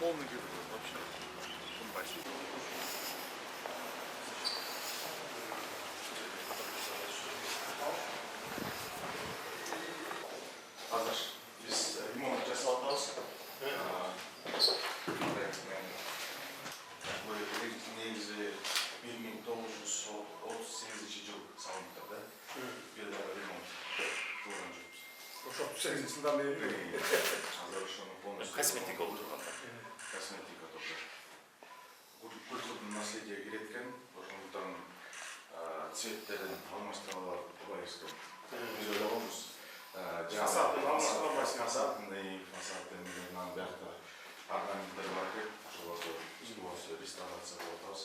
полный вообще. Hazır. Biz limon cesalatlarız. Bu negizde 1938 yıl salıntıda bir de limon kullanıyoruz. O çok sevgisinden beri. Završeno полностью. Косметика oldu. Косметика тоже. Культурное наследие Греткен, потому что там цветтерин алмастыралар Кубайском. Biz öyle olmuş. Фасадный фасадный бәрті орнаменттер бар екен, осы реставрация болып отырмыз.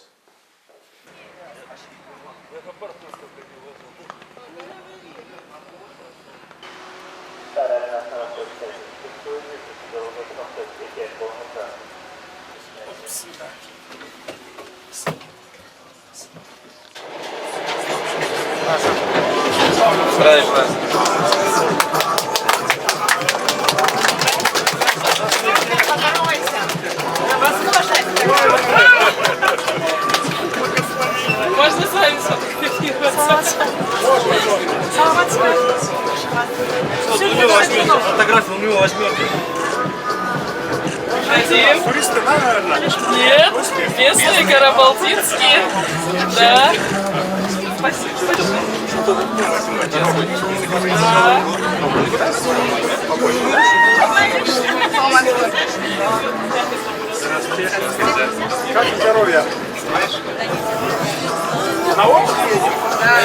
Можно с вами сфотографироваться? Фотографию у него возьмете. Один. Туристы, да, наверное? Нет, местные карабалтинские. Да. Спасибо большое. Как здоровье? На отдых едем? Да.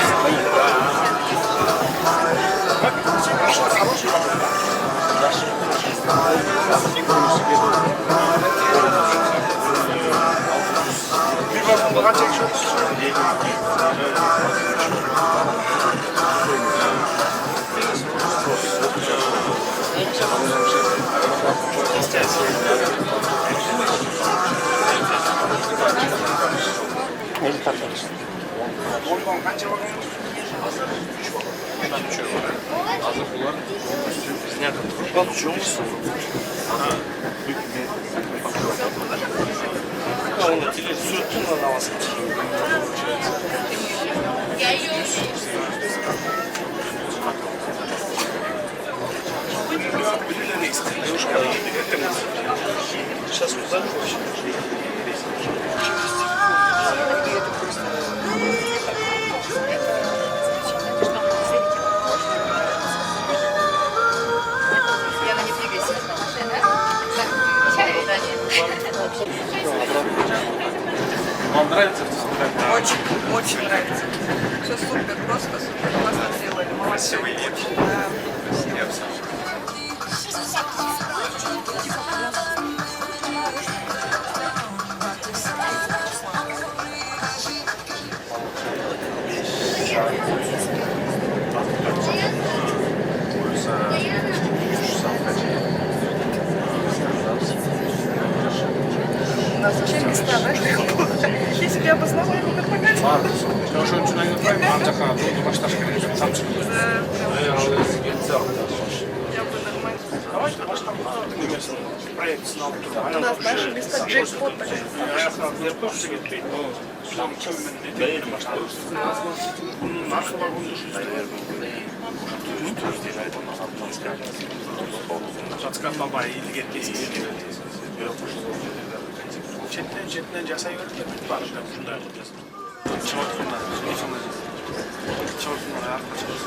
Либо богатей что-то. Ondan kaça bakıyorsun? Azı bulan снято. Получился. Он на телевизоре на вас. Сейчас куда вообще? Вам нравится? Очень, очень нравится. Все супер, просто супер классно сделали. Красивый вид. Да, спасибо. Зачем места, да? Я себя обосновала, не предлагать. Ошон үчүн айнытпайм, ан жака жолду башташ керек экен, самчы. Я бы нормально. Давайте баштап проект сынап туруп. У нас наши места джекпот. Нерпөсү кетпейт. Самчы менен дейли баштап. Бунун аркылы Жацкатмабай илгерге Çetinden жасай берді. Барында ушундай кылып жазып. Чоотунда, чоотунда аркы чыгып.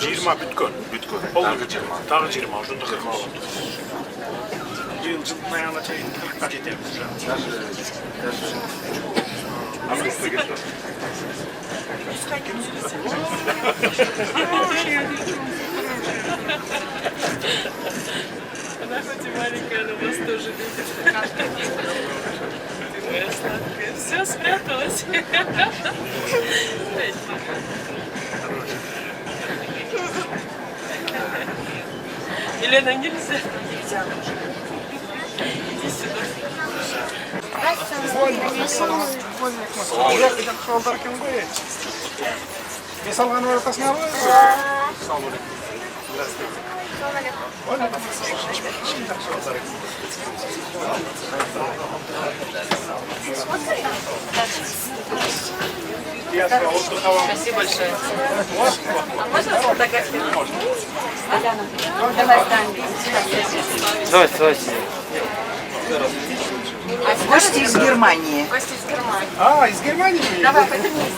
Жыйырма бүткөн. Дагы 20, ошондо 40 болот. Жылдын аягына чейин 40ка жетебиз. Она хоть и маленькая, но нас тоже любит. Ты моя сладкая. Все спряталось. Елена, нельзя. Нельзя. Иди сюда. Жақсы балдар екен ғой. Мен салған ортасына ғой. Спасибо большое. А можно сфотографировать? Давай ставим. Давайте. Гости из Германии. Гости из Германии. А, из Германии приехали? Давай, повернись.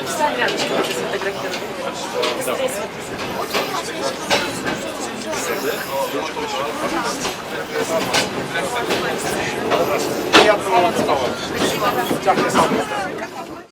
Встань рядышком, хочу сфотографировать. Быстрее Приятного вам. Дякую.